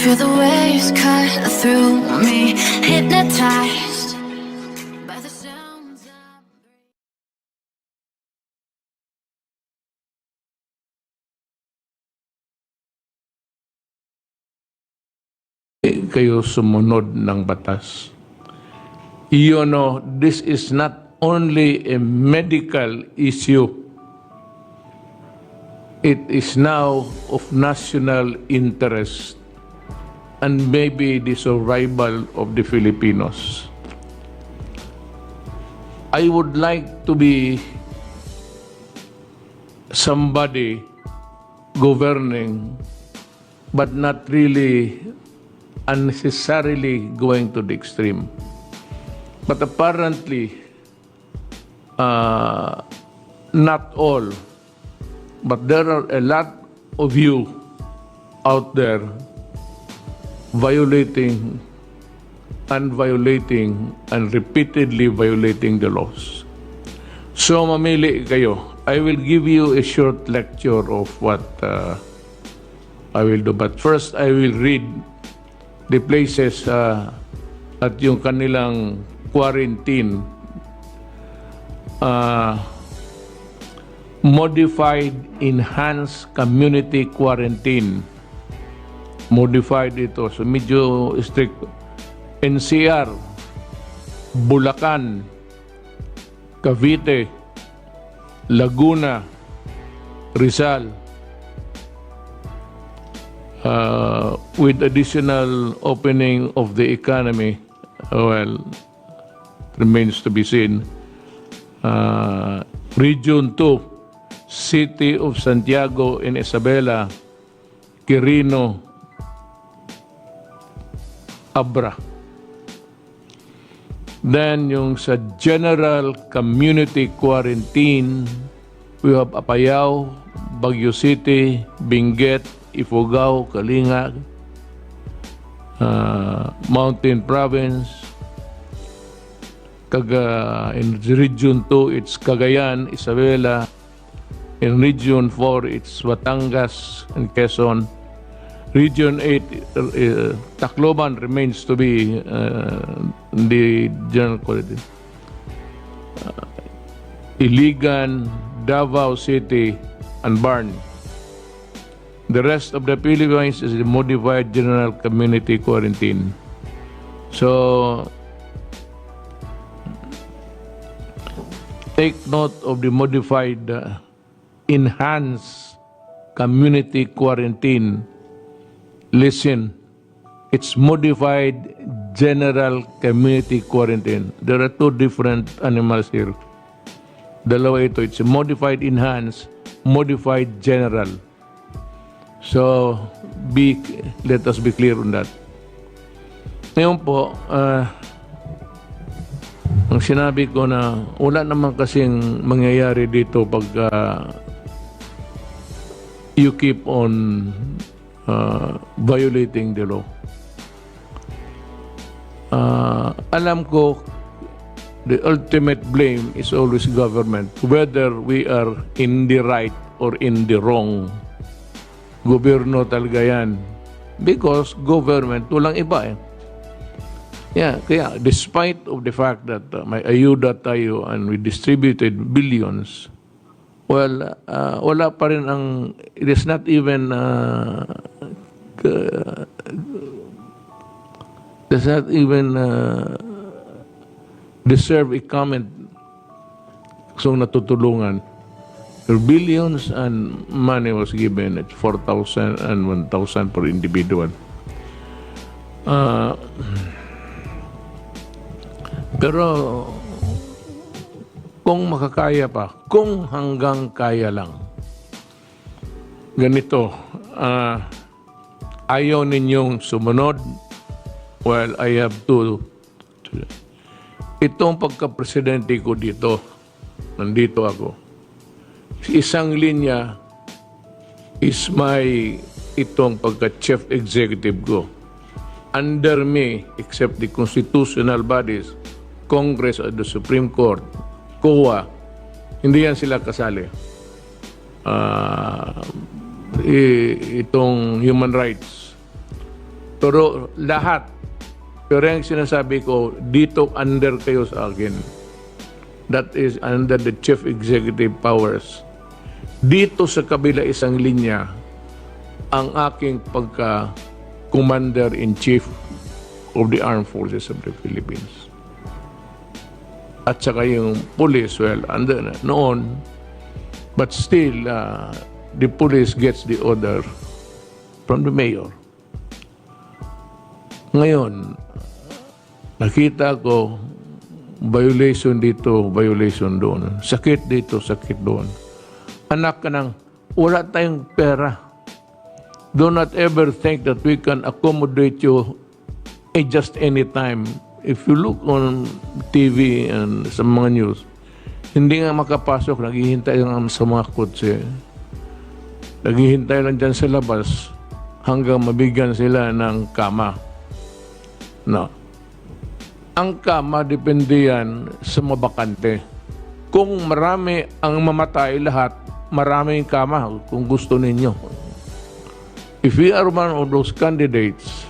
feel the waves cut through me, hypnotized by the sounds of... Kayo sumunod ng batas. You know, this is not only a medical issue. It is now of national interest and maybe the survival of the Filipinos. I would like to be somebody governing, but not really unnecessarily going to the extreme. But apparently, not all, but there are a lot of you out there violating and repeatedly violating the laws. So mamili kayo. I will give you a short lecture of what I will do. But first, I will read the places at yung kanilang quarantine, modified enhanced community quarantine. Modified ito, so medyo strict. NCR, Bulacan, Cavite, Laguna, Rizal, with additional opening of the economy, well, remains to be seen. Region 2, City of Santiago and Isabela, Quirino, Abra. Then yung sa general community quarantine, we have Apayao, Baguio City, Benguet, Ifugao, Kalinga, Mountain Province. In Region 2, it's Cagayan, Isabela. In Region 4, it's Batangas and Quezon. Region 8, Tacloban remains to be the general quarantine. Iligan, Davao City, and Barn. The rest of the Philippines is a modified general community quarantine. So, take note of the modified enhanced community quarantine. Listen, it's modified general community quarantine. There are two different animals here. Dalawa ito. It's a modified enhanced, modified general. So, let us be clear on that. Ngayon po, ang sinabi ko na wala naman kasing mangyayari dito pag you keep on violating the law. Alam ko, the ultimate blame is always government. Whether we are in the right or in the wrong, gobyerno talaga yan. Because government, walang iba eh. Yeah, kaya despite of the fact that may ayuda tayo and we distributed billions, well, wala pa rin ang, it is not even, does not even deserve a comment. So natutulungan. Billions and money was given at 4,000 and 1,000 per individual. Pero kung makakaya pa, kung hanggang kaya lang, ganito, ayaw ninyong sumunod, well, I have to, itong pagka-presidente ko dito, nandito ako, isang linya is itong pagka-chief executive ko. Under me, except the constitutional bodies, Congress or the Supreme Court, COA, hindi yan sila kasali. Itong human rights, Pero lahat, pero yung sinasabi ko, dito under kayo sa akin. That is under the chief executive powers. Dito sa kabila isang linya, ang aking pagka-commander-in-chief of the Armed Forces of the Philippines. At saka yung police, well, under na noon, but still, the police gets the order from the mayor. Ngayon, nakita ko, violation dito, violation doon. Sakit dito, sakit doon. Anak ka ng, wala tayong pera. Do not ever think that we can accommodate you just any time. If you look on TV and sa mga news, hindi nga makapasok, naghihintay lang sa mga kotse. Naghihintay lang dyan sa labas hanggang mabigyan sila ng kama. No. Ang kama, depende yan sa mabakante. Kung marami ang mamatay lahat, maraming kama kung gusto ninyo. If we are one of those candidates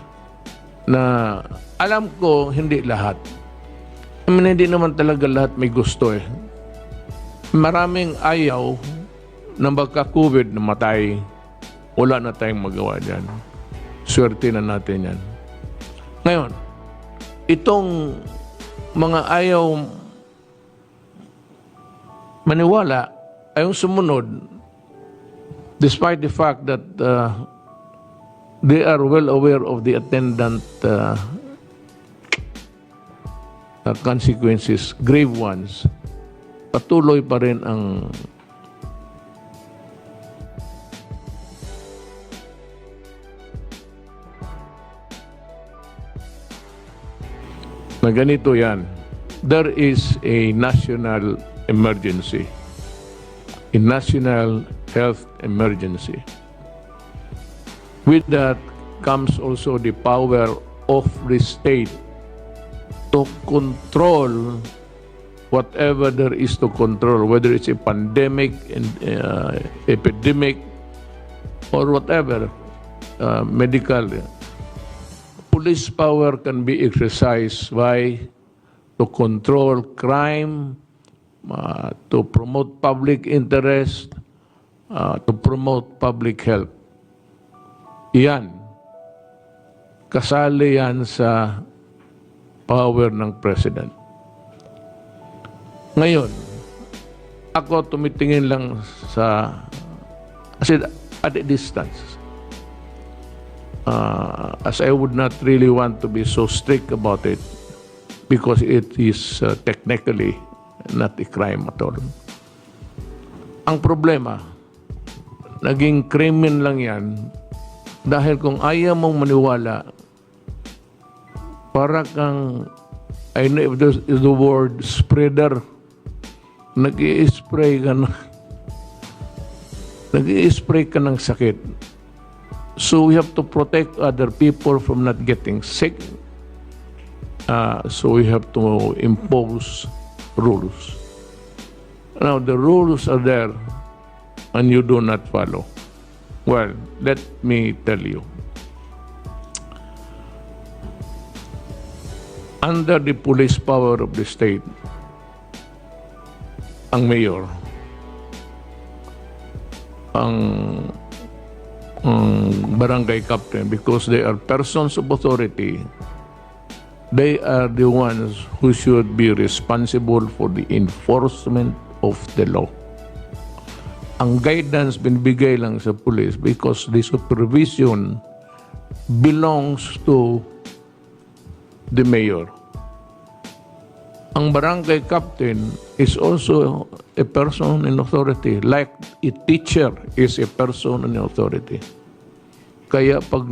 na alam ko hindi lahat. I mean, hindi naman talaga lahat may gusto eh. Maraming ayaw na magka-COVID na matay. Wala na tayong magawa dyan. Swerte na natin yan. Ngayon, itong mga ayaw maniwala ay yung sumunod despite the fact that they are well aware of the attendant consequences, grave ones, patuloy pa rin ang na ganito yan. There is a national emergency, a national health emergency. With that comes also the power of the state to control whatever there is to control, whether it's a pandemic, epidemic, or whatever, medical. Police power can be exercised by to control crime, to promote public interest, to promote public health. Yan. Kasali yan sa power ng President. Ngayon, ako tumitingin lang sa at a distance. As I would not really want to be so strict about it because it is technically not a crime at all. Ang problema, naging krimen lang yan dahil kung ayaw mong maniwala, para kang, I know if the word spreader, nag-i-spray ka ng sakit. So we have to protect other people from not getting sick. So we have to impose rules. Now the rules are there and you do not follow. Well, let me tell you. Under the police power of the state, ang mayor, ang barangay captain, because they are persons of authority, they are the ones who should be responsible for the enforcement of the law. Ang guidance binibigay lang sa police because the supervision belongs to the mayor. Ang barangay captain is also a person in authority, like a teacher is a person in authority. Kaya pag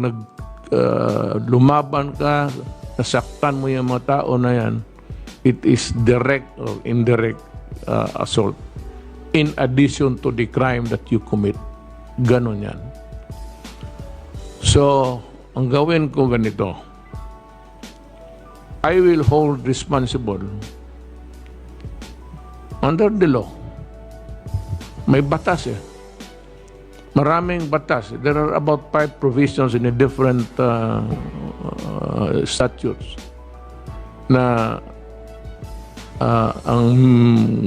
lumaban ka, nasaktan mo yung mga tao na yan, it is direct or indirect assault. In addition to the crime that you commit. Ganon yan. So, ang gawin ko ganito, I will hold responsible under the law. May batas eh. Maraming batas. There are about 5 provisions in the different statutes na ang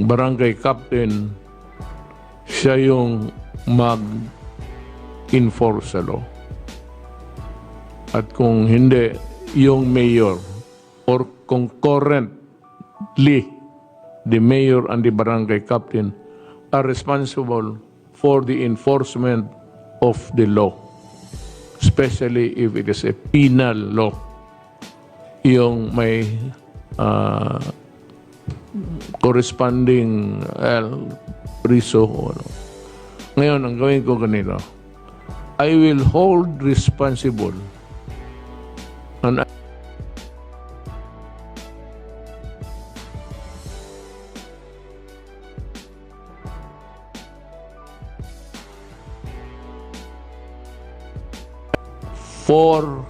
barangay captain siya yung mag-enforce sa law. At kung hindi, yung mayor or concurrently, the mayor and the barangay captain are responsible for the enforcement of the law, especially if it is a penal law, yung may corresponding priso. Ngayon, ang gawin ko ganito, I will hold responsible and for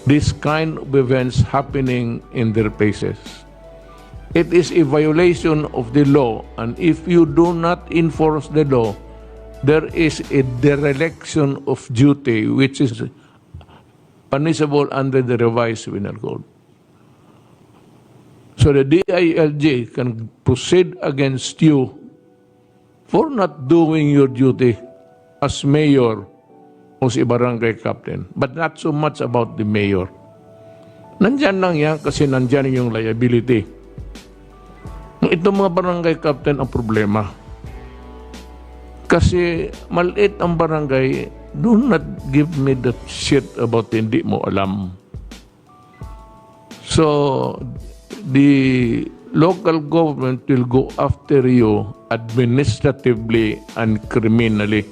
this kind of events happening in their places. It is a violation of the law, and if you do not enforce the law, there is a dereliction of duty which is punishable under the revised penal code. So the DILG can proceed against you for not doing your duty as mayor o si barangay captain, but not so much about the mayor. Nandyan lang yan kasi nandyan yung liability. Itong mga barangay captain ang problema. Kasi maliit ang barangay, do not give me that shit about hindi mo alam. So, the local government will go after you administratively and criminally.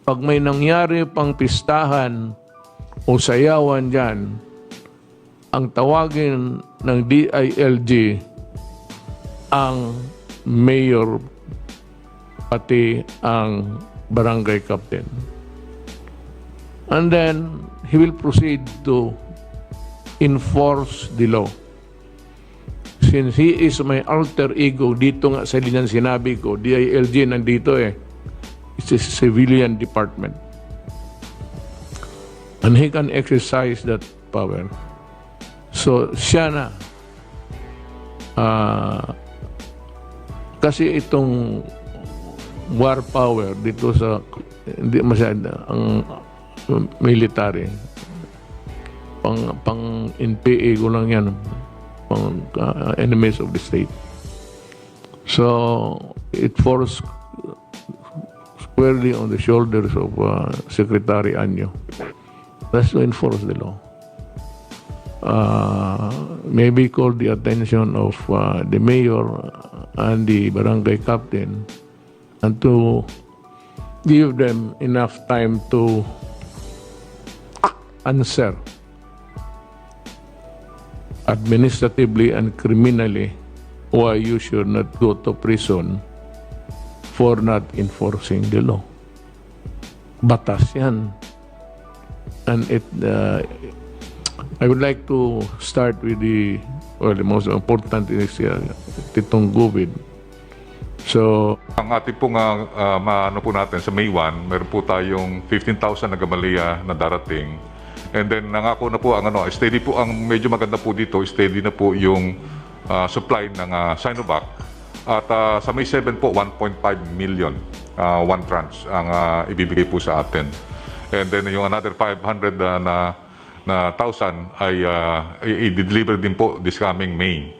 Pag may nangyari pang pistahan o sayawan dyan, ang tawagin ng DILG ang mayor pati ang barangay captain. And then, he will proceed to enforce the law. Since he is my alter ego, dito nga sa linyang sinabi ko, DILG nandito eh. It's a civilian department. And he can exercise that power. So, siya na. Kasi itong war power dito sa, hindi masyado, ang military, pang NPA ko lang yan, pang enemies of the state. So, it falls squarely on the shoulders of Secretary Anyo. That's to enforce the law. Maybe call the attention of the mayor and the barangay captain and to give them enough time to answer administratively and criminally why you should not go to prison for not enforcing the law. Batas yan. And I would like to start with the most important is itong COVID. So, ang ating pong maano po natin sa May 1, meron po tayong 15,000 na gamaliya na darating. And then nangako na po ang steady po ang medyo maganda po dito, steady na po yung supply ng Sinovac. At sa May 7 po 1.5 million one tranche ang ibibigay po sa atin. And then yung another 500 na thousand ay i-deliver din po this coming May.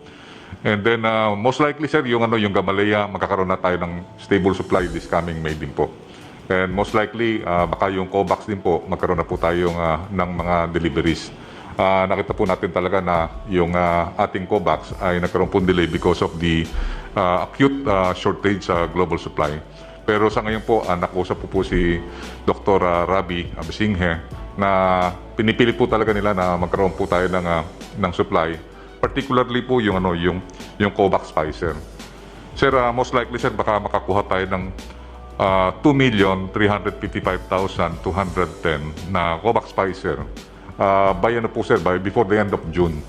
And then most likely sir yung Gamaleya magkakaroon na tayo ng stable supply this coming May din po. And most likely baka yung COVAX din po magkaroon na po tayo ng mga deliveries. Nakita po natin talaga na yung ating COVAX ay nagkaroon po delay because of the acute shortage sa global supply. Pero sa ngayon po nakusap po si Dr. Rabi Abisinghe na pinipilit po talaga nila na magkaroon po tayo ng supply, particularly po yung COVAX Pfizer. Sir, most likely sir baka makakuha tayo ng 2,355,210 na COVAX Pfizer by po sir, by before the end of June.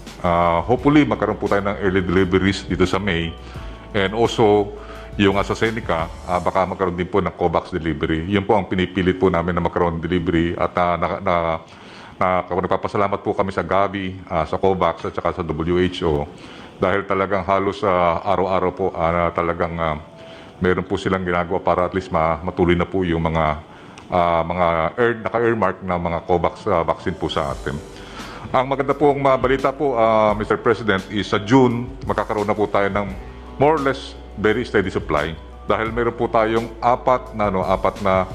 Hopefully magkaroon po tayo ng early deliveries dito sa May, and also yung AstraZeneca, baka magkaroon din po ng COVAX delivery. Yun po ang pinipilit po namin na magkaroon ng delivery at Nagpapasalamat po kami sa Gavi, sa COVAX at saka sa WHO dahil talagang halos araw-araw po talagang meron po silang ginagawa para at least matuloy na po yung mga naka-earmark na mga COVAX vaccine po sa atin. Ang maganda pong balita po, Mr. President, is sa June, magkakaroon na po tayo ng more or less very steady supply dahil meron po tayong apat na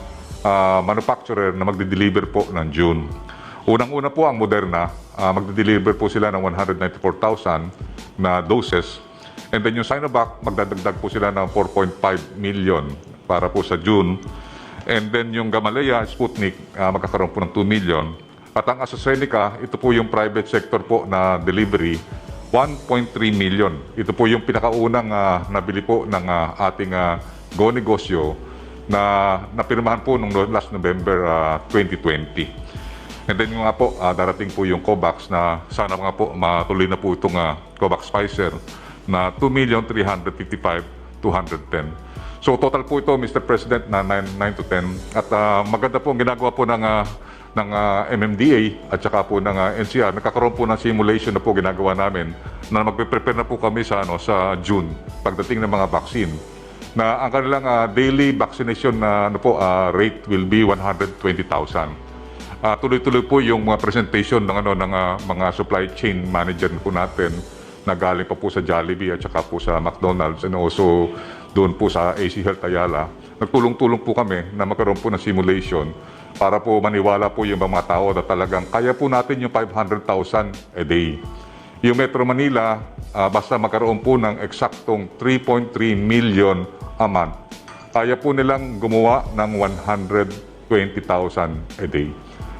manufacturer na magde-deliver po ng June. Unang-una po ang Moderna, magde-deliver po sila ng 194,000 na doses. And then yung Sinovac, magdadagdag po sila ng 4.5 million para po sa June. And then yung Gamaleya, Sputnik, magkakaroon po ng 2 million. At ang AstraZeneca, ito po yung private sector po na delivery, 1.3 million. Ito po yung pinakaunang nabili po ng ating go-negosyo na napirmahan po noong last November 2020. And then nga po, darating po yung COVAX na sana nga po matuloy na po itong COVAX Pfizer na 2,355,210. So total po ito, Mr. President, na 9 to 10. At maganda po ang ginagawa po ng MMDA at saka po ng NCR. Nagkakaroon po ng simulation na po ginagawa namin na magpe-prepare na po kami sa June pagdating ng mga vaccine. Na ang kanilang daily vaccination rate will be 120,000. Tuloy-tuloy po yung mga presentation ng mga supply chain manager po natin na galing pa po sa Jollibee at saka po sa McDonald's and also doon po sa AC Health Ayala. Nagtulong-tulong po kami na magkaroon po ng simulation para po maniwala po yung mga tao na talagang kaya po natin yung 500,000 a day. Yung Metro Manila, basta magkaroon po ng eksaktong 3.3 million a month, kaya po nilang gumawa ng 120,000 a day.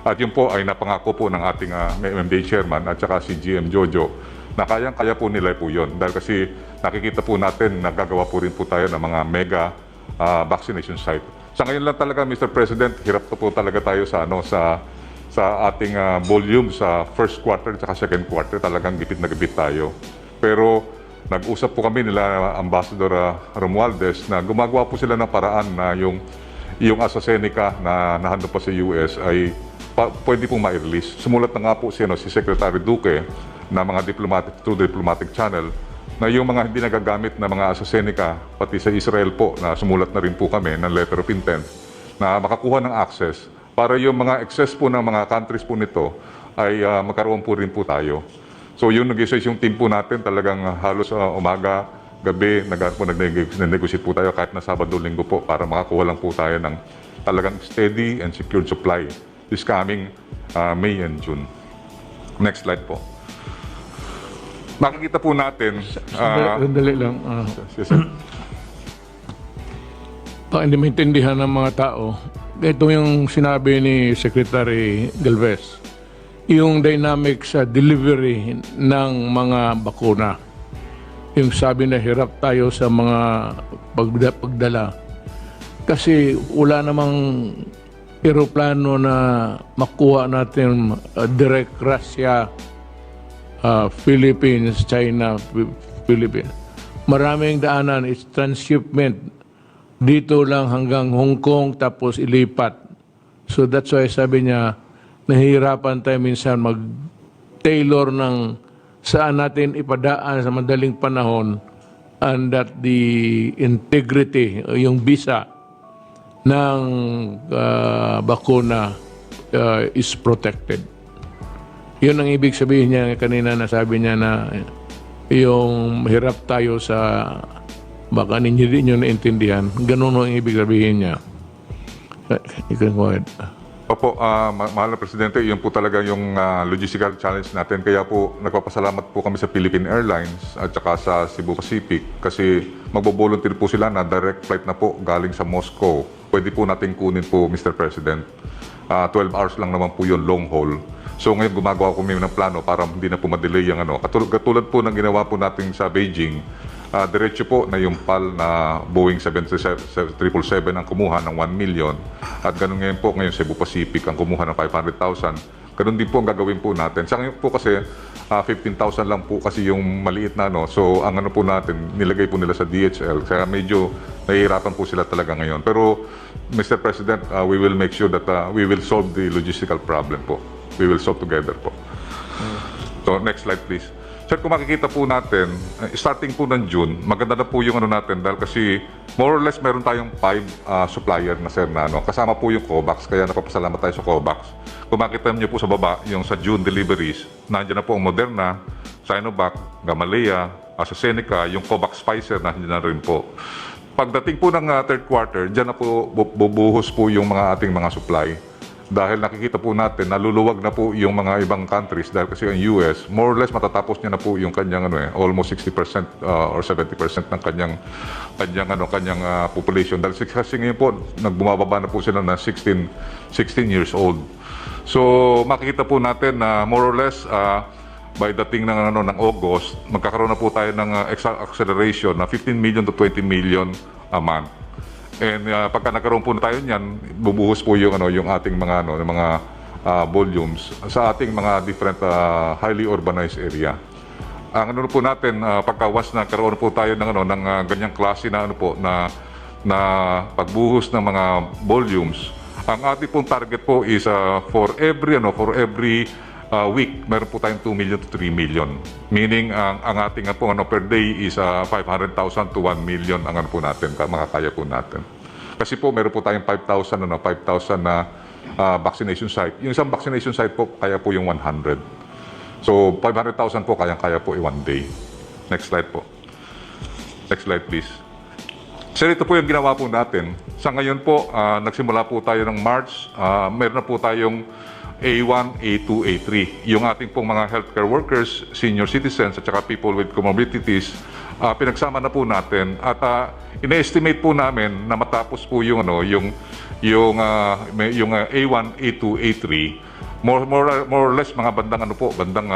At yun po ay napangako po ng ating MMDA chairman at saka si GM Jojo na kaya po nila po yun. Dahil kasi nakikita po natin na gagawa po rin po tayo ng mga mega vaccination site. Sa ngayon lang talaga, Mr. President, hirap po talaga tayo sa ating volume sa first quarter at second quarter. Talagang gipit na gipit tayo. Pero nag-usap po kami nila Ambassador Romualdez na gumagawa po sila ng paraan na yung AstraZeneca na nahando pa sa US ay pwede pong ma-release. Sumulat na nga po si Secretary Duque na mga diplomatic channel na yung mga hindi nagagamit na mga AstraZeneca, pati sa Israel po, na sumulat na rin po kami ng letter of intent na makakuha ng access para yung mga excess po ng mga countries po nito ay magkaroon po rin po tayo. So yun, nag-isa yung team po natin, talagang halos umaga, gabi, nag-negotiate po tayo kahit na Sabado, Linggo po para makakuha lang po tayo ng talagang steady and secured supply this coming May and June. Next slide po. Makikita po natin... Sandali lang. Yes, sir. Hindi maintindihan ng mga tao. Ito yung sinabi ni Secretary Godbless. Yung dynamic sa delivery ng mga bakuna. Yung sabi na hirap tayo sa mga pagdala. Kasi wala namang eroplano na makuha natin direct Russia, Philippines, China, Philippines. Maraming daanan, it's transshipment. Dito lang hanggang Hong Kong tapos ilipat. So that's why sabi niya, nahihirapan tayo minsan mag-tailor ng saan natin ipadaan sa madaling panahon and that the integrity, yung visa ng bakuna is protected. Yun ang ibig sabihin niya kanina na sabi niya na yung hirap tayo sa baka ninyo din nyo naintindihan. Ganun ang ibig sabihin niya. You can go ahead. Opo, mahal na Presidente, yun po talaga yung logistical challenge natin. Kaya po nagpapasalamat po kami sa Philippine Airlines at saka sa Cebu Pacific kasi magbo-volunteer po sila na direct flight na po galing sa Moscow. Pwede po natin kunin po, Mr. President. 12 hours lang naman po yun, long haul. So ngayon gumagawa kami ng plano para hindi na po ma-delay yung Katulad po ng ginawa po natin sa Beijing, diretso po na yung PAL na Boeing 777 ang kumuha ng 1 million at ganun ngayon po ngayon Cebu Pacific ang kumuha ng 500,000. Ganun din po ang gagawin po natin. Sa ngayon po kasi 15,000 lang po kasi yung maliit na So ang po natin, nilagay po nila sa DHL. Kaya medyo nahihirapan po sila talaga ngayon. Pero Mr. President, we will make sure that we will solve the logistical problem po. we will solve together po. So next slide please. Sir, kung makikita po natin, starting po ng June, maganda na po yung ano natin dahil kasi more or less meron tayong 5 supplier na sir na ano, kasama po yung COVAX, kaya napapasalamat tayo sa COVAX. Kung makita niyo po sa baba, yung sa June deliveries, nandiyan na po ang Moderna, Sinovac, Gamaleya, AstraZeneca, yung COVAX Pfizer nandiyan na rin po. Pagdating po ng third quarter, dyan na po bubuhos po yung mga ating mga supply. Dahil nakikita po natin, naluluwag na po yung mga ibang countries dahil kasi ang US, more or less matatapos niya na po yung kanyang almost 60% or 70% ng kanyang population. Dahil kasi ngayon po, nagbumababa na po sila na 16 years old. So makikita po natin na more or less by dating ng August, magkakaroon na po tayo ng acceleration na 15 million to 20 million a month. And pagka nagkaroon po na tayo niyan, bubuhos po yung ating mga volumes sa ating mga different highly urbanized area. Ang po natin pagka once nagkaroon po tayo ng ganyang klase na na pagbuhos ng mga volumes, ang ating pong target po is for every week, meron po tayong 2 million to 3 million. Meaning, ang ating per day is 500,000 to 1 million ang po natin, makakaya po natin. Kasi po, meron po tayong 5,000 na vaccination site. Yung isang vaccination site po, kaya po yung 100. So, 500,000 po, kaya po one day. Next slide po. Next slide, please. Sir, ito po yung ginawa po natin. Sa ngayon po, nagsimula po tayo ng March. Meron na po tayong A1, A2, A3. Yung ating pong mga healthcare workers, senior citizens, at saka people with comorbidities, pinagsama na po natin. At ina-estimate po namin na matapos po yung A1, A2, A3, more or less mga bandang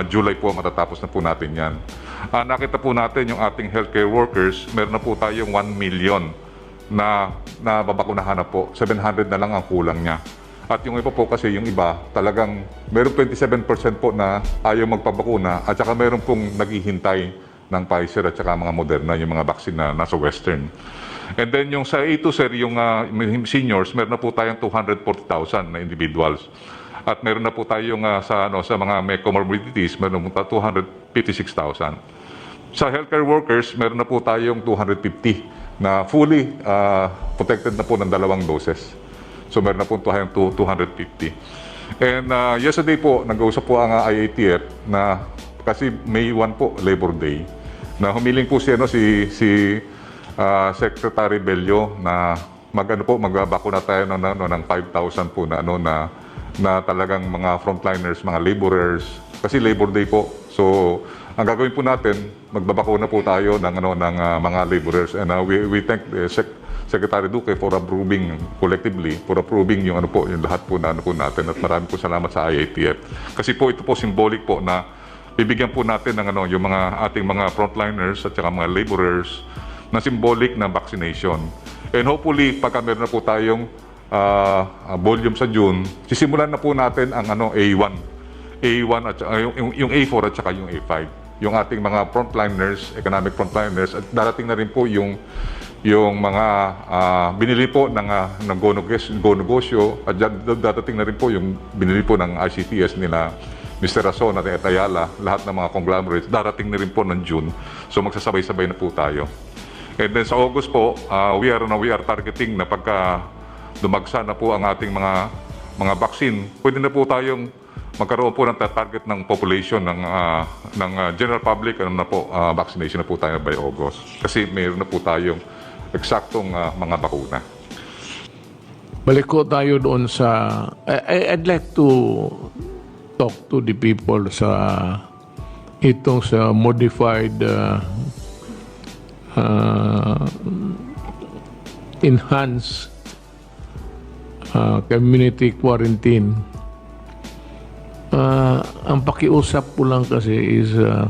July po matatapos na po natin yan. Nakita po natin yung ating healthcare workers, meron na po tayong 1 million na babakunahan na po. 700 na lang ang kulang niya. At yung iba po kasi, yung iba, talagang meron 27% po na ayaw magpabakuna at saka meron pong naghihintay ng Pfizer at saka mga Moderna, yung mga vaccine na nasa Western. And then yung sa A2, sir, yung seniors, meron na po tayong 240,000 na individuals. At meron na po tayong sa mga may comorbidities, meron na po 256,000. Sa healthcare workers, meron na po tayong 250 na fully protected na po ng 2 doses. So meron na po tayong 250. And yesterday po, nag-uusap po ang IATF na kasi May 1 po, Labor Day, na humiling po si Secretary Bello na magbabakuna tayo ng 5,000 po na talagang mga frontliners, mga laborers, kasi Labor Day po. So ang gagawin po natin, magbabakuna po tayo ng mga laborers, and we thank the Secretary Duque for approving collectively, for approving yung lahat po na po natin, at maraming po salamat sa IATF. Kasi po ito po symbolic po na bibigyan po natin ng yung mga ating mga frontliners at saka mga laborers na symbolic na vaccination. And hopefully pagka meron na po tayong volume sa June, sisimulan na po natin ang A1 at yung A4 at saka yung A5. Yung ating mga frontliners, economic frontliners, at darating na rin po yung mga binili po ng Go Negosyo, at dadating na rin po yung binili po ng ICTS nila Mr. Rason at Ayala, lahat ng mga conglomerates, darating na rin po ng June. So magsasabay-sabay na po tayo. And then sa August po, we are targeting na pagka dumagsa na po ang ating mga vaccine, pwede na po tayong magkaroon po ng target ng population ng general public, vaccination na po tayo by August. Kasi mayroon na po tayong eksaktong mga bakuna. Balik ko tayo doon sa... I'd like to talk to the people sa modified enhanced community quarantine. Ang pakiusap po lang kasi is 2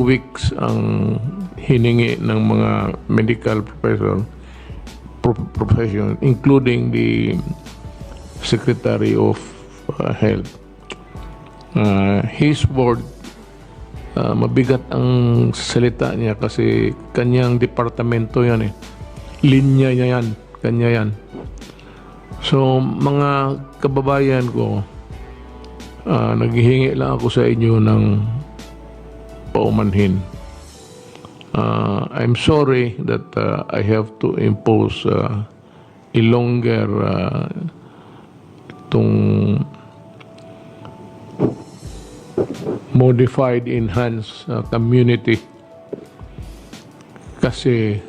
weeks ang hiningi ng mga medical profession, including the Secretary of Health. His board, mabigat ang salita niya kasi kanyang departamento yan linya niya yan, kanya yan. So mga kababayan ko, naghihingi lang ako sa inyo ng paumanhin. I'm sorry that I have to impose a longer itong modified enhanced community kasi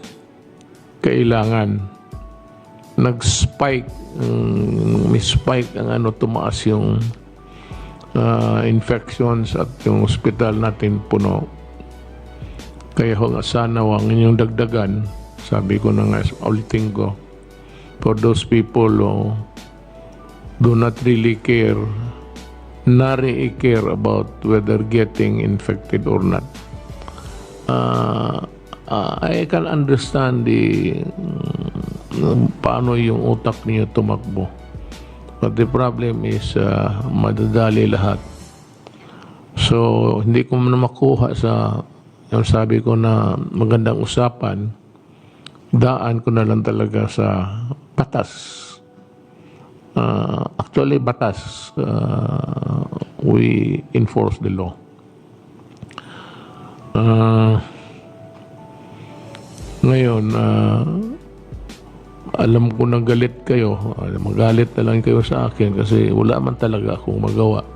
kailangan nag-spike may spike ang tumaas yung infections at yung hospital natin puno. Kaya ho nga sana wang inyong dagdagan, sabi ko na nga, ulitin ko, for those people who do not really care, nari care about whether getting infected or not. I can understand paano yung utak niyo tumakbo. But the problem is madadali lahat. So, hindi ko na makuha sa yung sabi ko na magandang usapan, daan ko na lang talaga sa batas. Actually, batas. We enforce the law. Ngayon, alam ko na galit kayo. Magalit na lang kayo sa akin kasi wala man talaga akong magawa.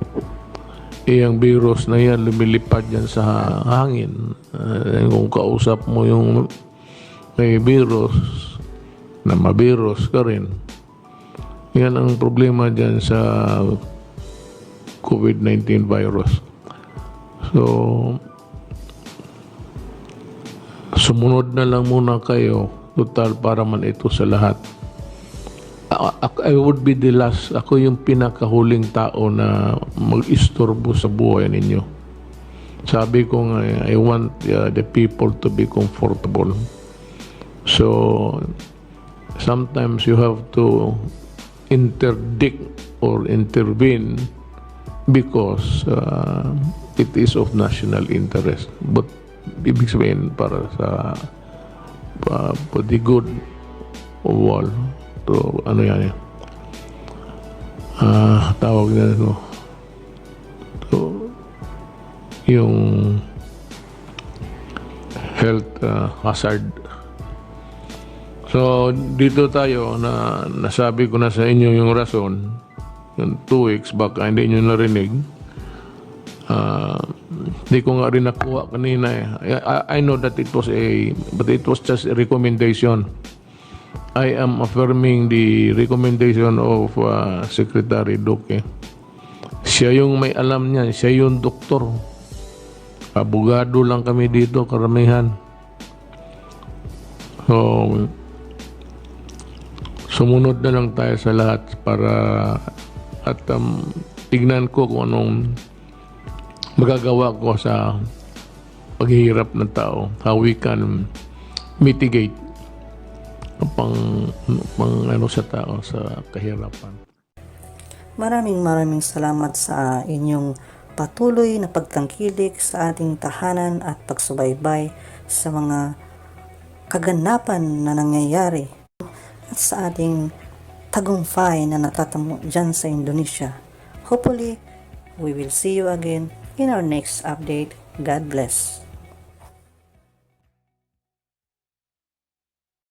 Ang virus na yan, lumilipad yan sa hangin. Kung kausap mo yung may virus, na mavirus ka rin. Yan ang problema dyan sa COVID-19 virus. So, sumunod na lang muna kayo, total para man ito sa lahat. I would be the last, ako yung pinakahuling tao na mag-istorbo sa buhay ninyo. Sabi ko nga, I want the people to be comfortable. So, sometimes you have to interdict or intervene because it is of national interest. But, ibig sabihin, para sa for the good of all. To ano yan tawag na yung health hazard. So dito tayo na nasabi ko na sa inyo yung rason yung 2 weeks back, hindi nyo narinig. Hindi ko nga rin nakuha kanina I know that it was but it was just a recommendation. I am affirming the recommendation of Secretary Duque. Siya yung may alam niyan. Siya yung doktor. Abogado lang kami dito, karamihan. So, sumunod na lang tayo sa lahat para at tignan ko kung anong magagawa ko sa paghihirap ng tao. How we can mitigate pang sa tao sa kahirapan. Maraming salamat sa inyong patuloy na pagtangkilik sa ating tahanan at pagsubaybay sa mga kaganapan na nangyayari at sa ating tagumpay na natatamo dyan sa Indonesia. Hopefully, we will see you again in our next update. God bless.